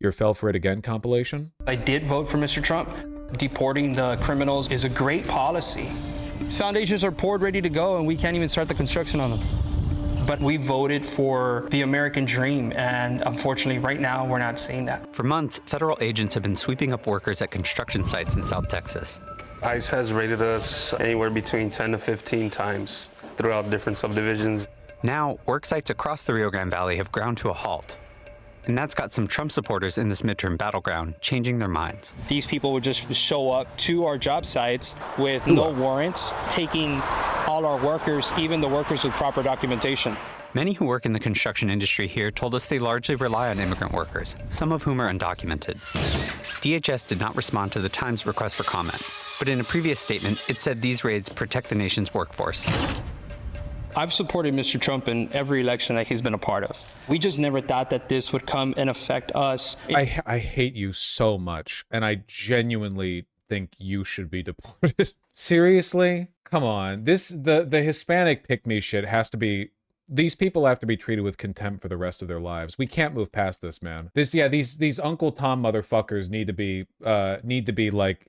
your Fell For It Again compilation? I did vote for Mr. Trump. Deporting the criminals is a great policy. These foundations are poured, ready to go, and we can't even start the construction on them. But we voted for the American dream, and unfortunately, right now, we're not seeing that. For months, federal agents have been sweeping up workers at construction sites in South Texas. ICE has raided us anywhere between 10 to 15 times throughout different subdivisions. Now, work sites across the Rio Grande Valley have ground to a halt. And that's got some Trump supporters in this midterm battleground changing their minds. These people would just show up to our job sites with no warrants, taking all our workers, even the workers with proper documentation. Many who work in the construction industry here told us they largely rely on immigrant workers, some of whom are undocumented. DHS did not respond to the Times' request for comment, but in a previous statement, it said these raids protect the nation's workforce. I've supported Mr. Trump in every election that he's been a part of. We just never thought that this would come and affect us. I hate you so much, and I genuinely think you should be deported. Seriously? Come on. The Hispanic pick-me shit has to be... These people have to be treated with contempt for the rest of their lives. We can't move past this, man. These Uncle Tom motherfuckers need to be like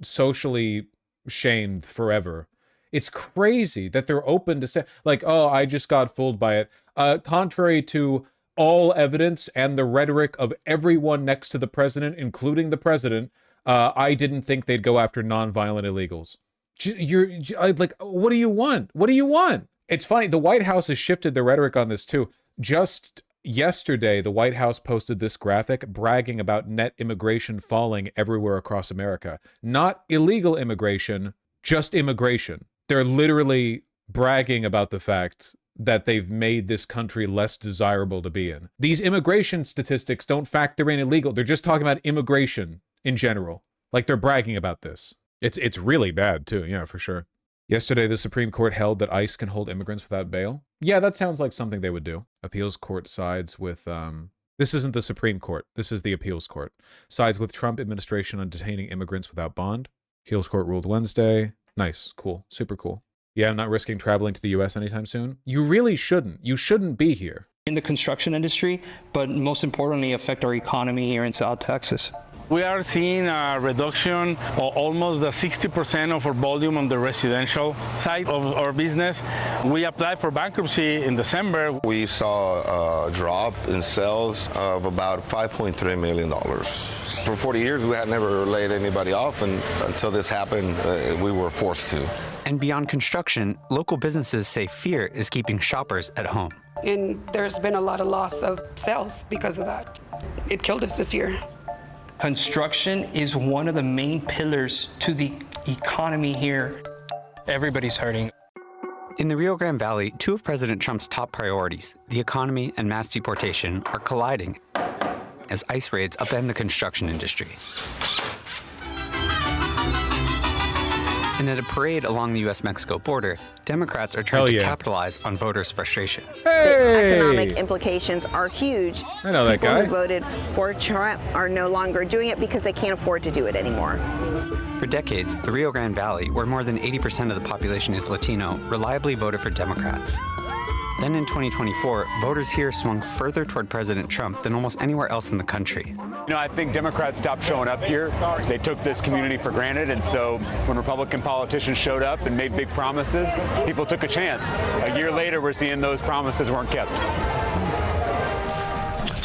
socially shamed forever. It's crazy that they're open to say, like, oh, I just got fooled by it. Contrary to all evidence and the rhetoric of everyone next to the president, including the president, I didn't think they'd go after nonviolent illegals. Like, what do you want? What do you want? It's funny, the White House has shifted the rhetoric on this too. Just yesterday, the White House posted this graphic bragging about net immigration falling everywhere across America. Not illegal immigration, just immigration. They're literally bragging about the fact that they've made this country less desirable to be in. These immigration statistics don't factor in illegal. They're just talking about immigration in general. Like, they're bragging about this. It's really bad too, yeah, for sure. Yesterday, the Supreme Court held that ICE can hold immigrants without bail. Yeah, that sounds like something they would do. Appeals court sides with, this isn't the Supreme Court. This is the appeals court. Sides with Trump administration on detaining immigrants without bond. Appeals court ruled Wednesday. Nice, cool, super cool. Yeah, I'm not risking traveling to the US anytime soon. You really shouldn't. You shouldn't be here. In the construction industry, but most importantly, affect our economy here in South Texas. We are seeing a reduction of almost 60% of our volume on the residential side of our business. We applied for bankruptcy in December. We saw a drop in sales of about $5.3 million. For 40 years, we had never laid anybody off, and until this happened, we were forced to. And beyond construction, local businesses say fear is keeping shoppers at home. And there's been a lot of loss of sales because of that. It killed us this year. Construction is one of the main pillars to the economy here. Everybody's hurting. In the Rio Grande Valley, two of President Trump's top priorities, the economy and mass deportation, are colliding as ICE raids upend the construction industry. And at a parade along the U.S.-Mexico border, Democrats are trying to capitalize on voters' frustration. The economic implications are huge. I know that guy. People who voted for Trump are no longer doing it because they can't afford to do it anymore. For decades, the Rio Grande Valley, where more than 80% of the population is Latino, reliably voted for Democrats. Then in 2024, voters here swung further toward President Trump than almost anywhere else in the country. You know, I think Democrats stopped showing up here. They took this community for granted, and so when Republican politicians showed up and made big promises, people took a chance. A year later, we're seeing those promises weren't kept.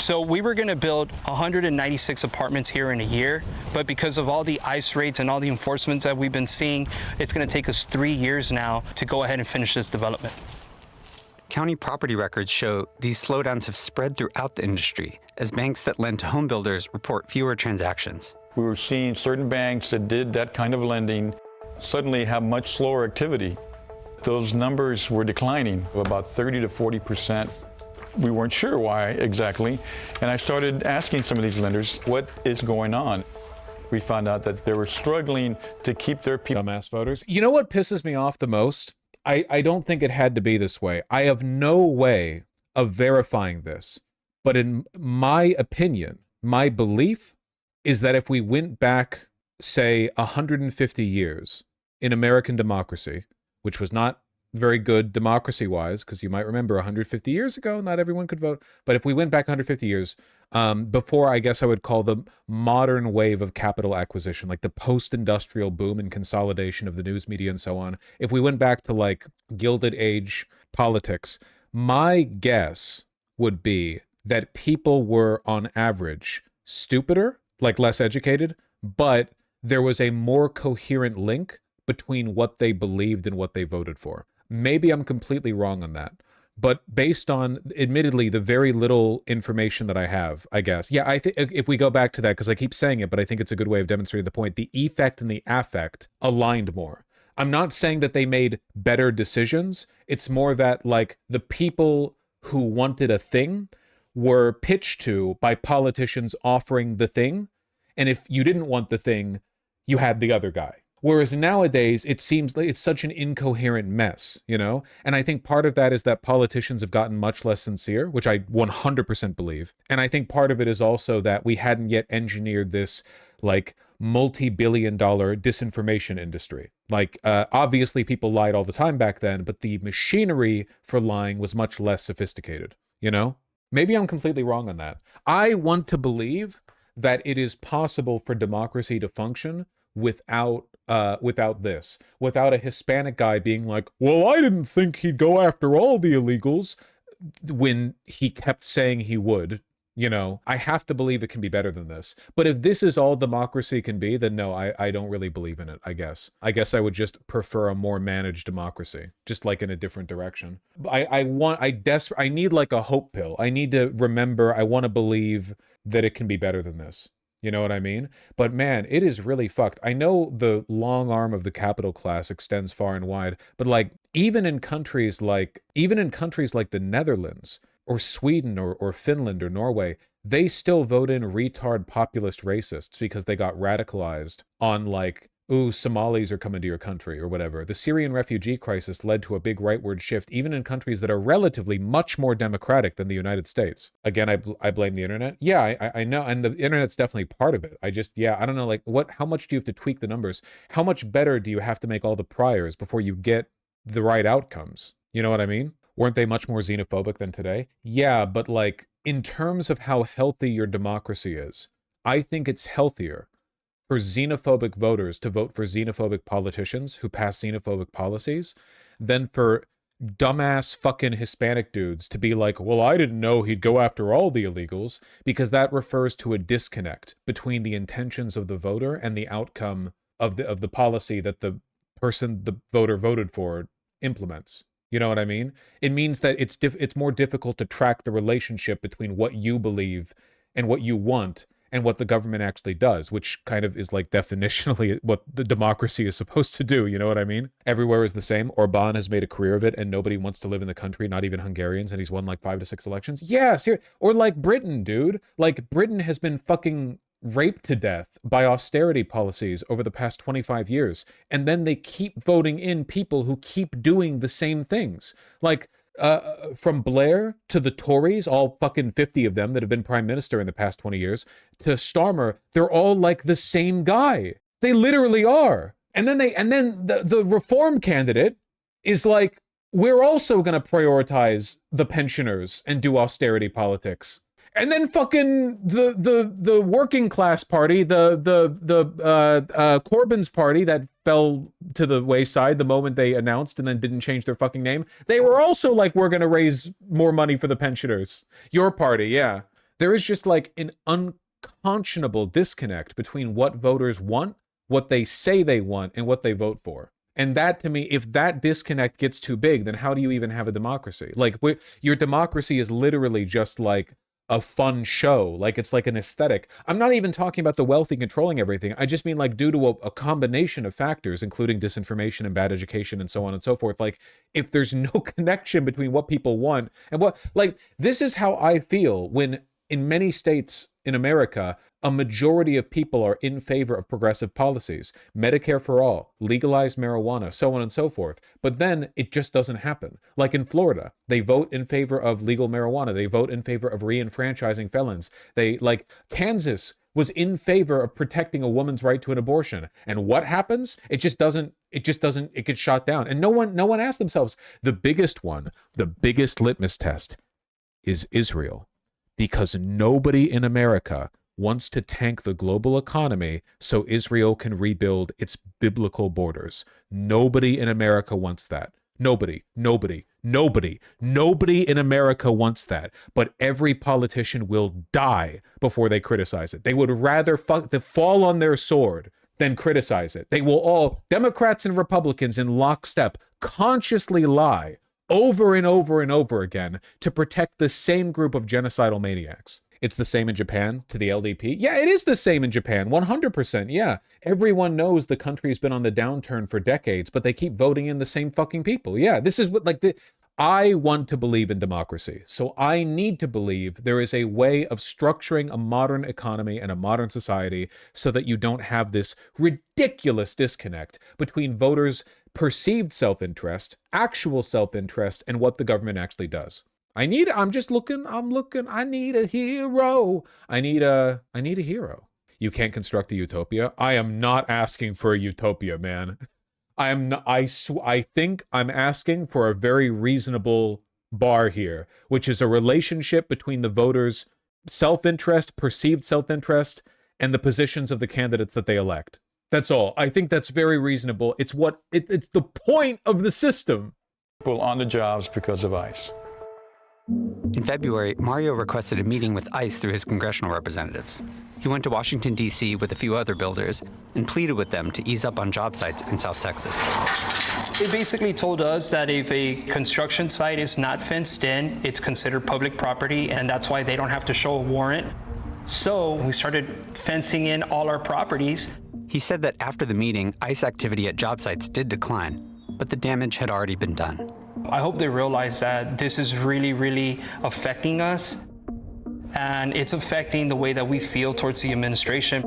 So we were going to build 196 apartments here in a year, but because of all the ICE raids and all the enforcements that we've been seeing, it's going to take us 3 years now to go ahead and finish this development. County property records show these slowdowns have spread throughout the industry as banks that lend to home builders report fewer transactions. We were seeing certain banks that did that kind of lending suddenly have much slower activity. Those numbers were declining about 30 to 40%. We weren't sure why exactly, and I started asking some of these lenders, what is going on? We found out that they were struggling to keep their people. Dumbass voters. You know what pisses me off the most? I don't think it had to be this way. I have no way of verifying this. But in my opinion, my belief is that if we went back, say, 150 years in American democracy, which was not very good democracy-wise, because you might remember 150 years ago, not everyone could vote. But if we went back 150 years, before, I guess I would call the modern wave of capital acquisition, like the post-industrial boom and consolidation of the news media and so on, if we went back to like Gilded Age politics, my guess would be that people were on average stupider, like less educated, but there was a more coherent link between what they believed and what they voted for. Maybe I'm completely wrong on that, but based on, admittedly, the very little information that I have, I guess. Yeah, I think if we go back to that, because I keep saying it, but I think it's a good way of demonstrating the point, the effect and the affect aligned more. I'm not saying that they made better decisions. It's more that like the people who wanted a thing were pitched to by politicians offering the thing. And if you didn't want the thing, you had the other guy. Whereas nowadays, it seems like it's such an incoherent mess, you know? And I think part of that is that politicians have gotten much less sincere, which I 100% believe. And I think part of it is also that we hadn't yet engineered this, like, multi-billion-dollar disinformation industry. Like, obviously people lied all the time back then, but the machinery for lying was much less sophisticated, you know? Maybe I'm completely wrong on that. I want to believe that it is possible for democracy to function without a Hispanic guy being like, well, I didn't think he'd go after all the illegals, when he kept saying he would. You know, I have to believe it can be better than this. But if this is all democracy can be, then no, I don't really believe in it, I guess. I guess I would just prefer a more managed democracy, just like in a different direction. I need like a hope pill. I need to remember, I want to believe that it can be better than this. You know what I mean? But man, it is really fucked. I know the long arm of the capital class extends far and wide, but like even in countries like the Netherlands, or Sweden or Finland or Norway, they still vote in retard populist racists because they got radicalized on like, ooh, Somalis are coming to your country or whatever. The Syrian refugee crisis led to a big rightward shift, even in countries that are relatively much more democratic than the United States. Again, I blame the internet. Yeah, I know, and the internet's definitely part of it. I don't know, like, how much do you have to tweak the numbers? How much better do you have to make all the priors before you get the right outcomes? You know what I mean? Weren't they much more xenophobic than today? Yeah, but like, in terms of how healthy your democracy is, I think it's healthier for xenophobic voters to vote for xenophobic politicians who pass xenophobic policies than for dumbass fucking Hispanic dudes to be like, well, I didn't know he'd go after all the illegals, because that refers to a disconnect between the intentions of the voter and the outcome of the policy that the voter voted for implements. You know what I mean? It means that it's more difficult to track the relationship between what you believe and what you want and what the government actually does, which kind of is like definitionally what the democracy is supposed to do. You know what I mean? Everywhere is the same. Orban has made a career of it and nobody wants to live in the country, not even Hungarians, and he's won like 5 to 6 elections. Yes, here. Or like Britain, dude. Like Britain has been fucking raped to death by austerity policies over the past 25 years. And then they keep voting in people who keep doing the same things. Like, from Blair to the Tories, all fucking 50 of them that have been prime minister in the past 20 years, to Starmer, they're all like the same guy. They literally are. And then the reform candidate is like, we're also going to prioritize the pensioners and do austerity politics. And then fucking the working class party, Corbyn's party that fell to the wayside the moment they announced and then didn't change their fucking name. They were also like, we're going to raise more money for the pensioners. Your party, yeah. There is just like an unconscionable disconnect between what voters want, what they say they want, and what they vote for. And that, to me, if that disconnect gets too big, then how do you even have a democracy? Like, your democracy is literally just like a fun show. Like, it's like an aesthetic. I'm not even talking about the wealthy controlling everything. I just mean like due to a combination of factors, including disinformation and bad education and so on and so forth. Like, if there's no connection between what people want and what, like, this is how I feel when in many states in America, a majority of people are in favor of progressive policies. Medicare for all, legalized marijuana, so on and so forth. But then it just doesn't happen. Like in Florida, they vote in favor of legal marijuana. They vote in favor of re-enfranchising felons. They, like, Kansas was in favor of protecting a woman's right to an abortion. And what happens? It gets shot down. And no one asked themselves, the biggest litmus test is Israel, because nobody in America wants to tank the global economy so Israel can rebuild its biblical borders. Nobody in America wants that. Nobody in America wants that. But every politician will die before they criticize it. They would rather fall on their sword than criticize it. They will all, Democrats and Republicans in lockstep, consciously lie over and over and over again to protect the same group of genocidal maniacs. It's the same in Japan to the LDP. Yeah, it is the same in Japan, 100%. Yeah, everyone knows the country's been on the downturn for decades, but they keep voting in the same fucking people. Yeah, this is what, I want to believe in democracy, so I need to believe there is a way of structuring a modern economy and a modern society so that you don't have this ridiculous disconnect between voters' perceived self-interest, actual self-interest, and what the government actually does. I need a hero. I need a hero. You can't construct a utopia. I am not asking for a utopia, man. I think I'm asking for a very reasonable bar here, which is a relationship between the voters' self-interest, perceived self-interest, and the positions of the candidates that they elect. That's all. I think that's very reasonable. It's the point of the system. People on the jobs because of ICE. In February, Mario requested a meeting with ICE through his congressional representatives. He went to Washington, D.C. with a few other builders and pleaded with them to ease up on job sites in South Texas. They basically told us that if a construction site is not fenced in, it's considered public property, and that's why they don't have to show a warrant. So we started fencing in all our properties. He said that after the meeting, ICE activity at job sites did decline, but the damage had already been done. I hope they realize that this is really, really affecting us, and it's affecting the way that we feel towards the administration.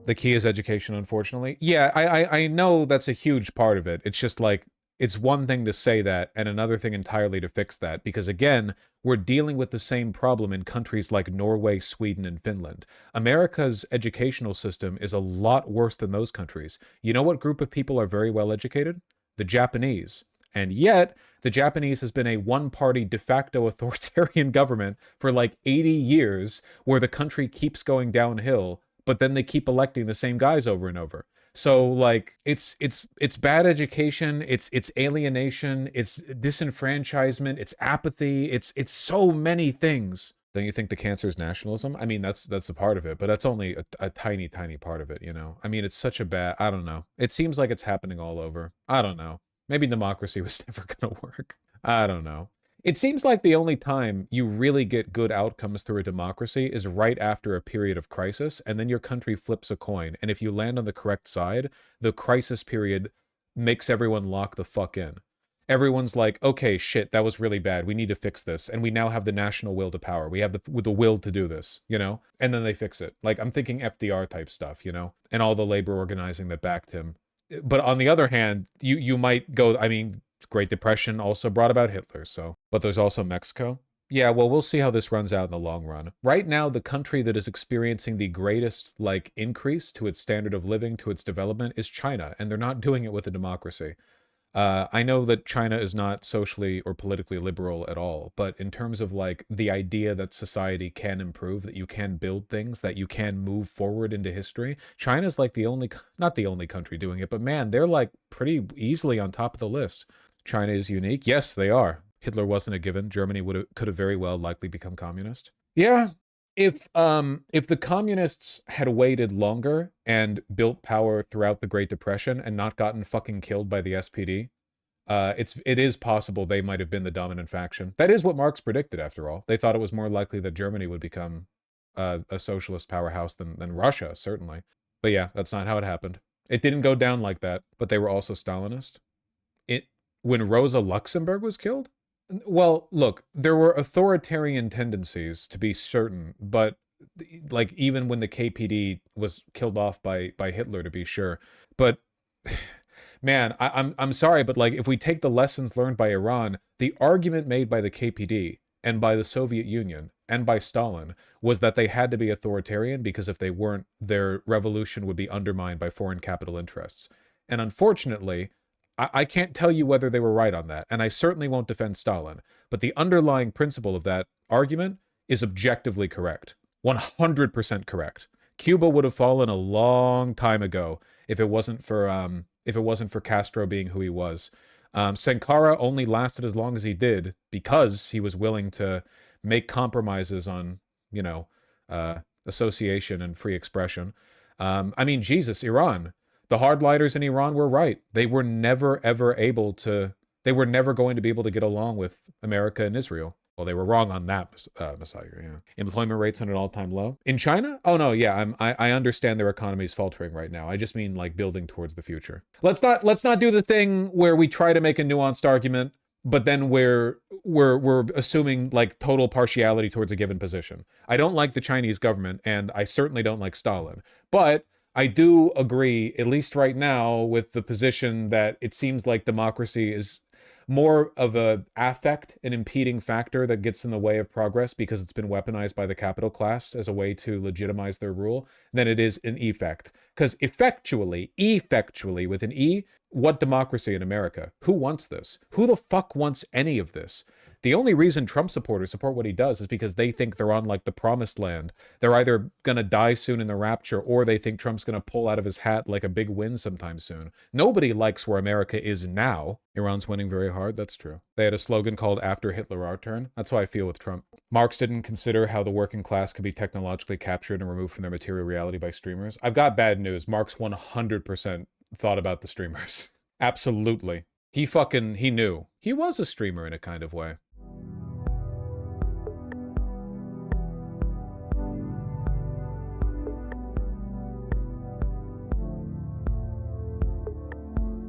The key is education, unfortunately. Yeah, I know that's a huge part of it. It's just like, it's one thing to say that and another thing entirely to fix that, because again, we're dealing with the same problem in countries like Norway, Sweden, and Finland. America's educational system is a lot worse than those countries. You know what group of people are very well educated? The Japanese. And yet, the Japanese has been a one-party de facto authoritarian government for like 80 years, where the country keeps going downhill, but then they keep electing the same guys over and over. So like, it's bad education, it's alienation, it's disenfranchisement, it's apathy, it's so many things. Don't you think the cancer is nationalism? I mean, that's a part of it, but that's only a tiny part of it, you know? I mean, it's such a bad, I don't know. It seems like it's happening all over. I don't know. Maybe democracy was never going to work. I don't know. It seems like the only time you really get good outcomes through a democracy is right after a period of crisis, and then your country flips a coin. And if you land on the correct side, the crisis period makes everyone lock the fuck in. Everyone's like, okay, shit, that was really bad. We need to fix this. And we now have the national will to power. We have the will to do this, you know? And then they fix it. Like, I'm thinking FDR type stuff, you know? And all the labor organizing that backed him. But on the other hand, you might go, I mean, Great Depression also brought about Hitler, so. But there's also Mexico. Yeah, well, we'll see how this runs out in the long run. Right now, the country that is experiencing the greatest, like, increase to its standard of living, to its development, is China, and they're not doing it with a democracy. I know that China is not socially or politically liberal at all, but in terms of like the idea that society can improve, that you can build things, that you can move forward into history, China's like not the only country doing it, but man, they're like pretty easily on top of the list. China is unique. Yes, they are. Hitler wasn't a given. Germany could have very well likely become communist. Yeah. If the communists had waited longer and built power throughout the Great Depression and not gotten fucking killed by the SPD, it is possible they might have been the dominant faction. That is what Marx predicted, after all. They thought it was more likely that Germany would become a socialist powerhouse than Russia, certainly. But yeah, that's not how it happened. It didn't go down like that, but they were also Stalinist. When Rosa Luxemburg was killed? Well, look, there were authoritarian tendencies, to be certain, but like even when the KPD was killed off by Hitler, to be sure. But man, I'm sorry, but like if we take the lessons learned by Iran, the argument made by the KPD and by the Soviet Union and by Stalin was that they had to be authoritarian because if they weren't, their revolution would be undermined by foreign capital interests. And unfortunately, I can't tell you whether they were right on that, and I certainly won't defend Stalin, but the underlying principle of that argument is objectively correct. 100% correct. Cuba would have fallen a long time ago if it wasn't for Castro being who he was. Sankara only lasted as long as he did because he was willing to make compromises on, association and free expression. I mean, Jesus, Iran. The hardliners in Iran were right. They were never, ever they were never going to be able to get along with America and Israel. Well, they were wrong on that, Messiah, yeah. Employment rates at an all-time low. In China? Oh, no, yeah, I understand their economy is faltering right now. I just mean, like, building towards the future. Let's not do the thing where we try to make a nuanced argument, but then we're assuming, like, total partiality towards a given position. I don't like the Chinese government, and I certainly don't like Stalin. But I do agree, at least right now, with the position that it seems like democracy is more of a affect, an impeding factor that gets in the way of progress because it's been weaponized by the capital class as a way to legitimize their rule, than it is an effect. Because effectually, with an E, what democracy in America? Who wants this? Who the fuck wants any of this? The only reason Trump supporters support what he does is because they think they're on, like, the promised land. They're either going to die soon in the rapture, or they think Trump's going to pull out of his hat like a big win sometime soon. Nobody likes where America is now. Iran's winning very hard, that's true. They had a slogan called "After Hitler, our turn." That's how I feel with Trump. Marx didn't consider how the working class could be technologically captured and removed from their material reality by streamers. I've got bad news. Marx 100% thought about the streamers. Absolutely. He knew. He was a streamer in a kind of way.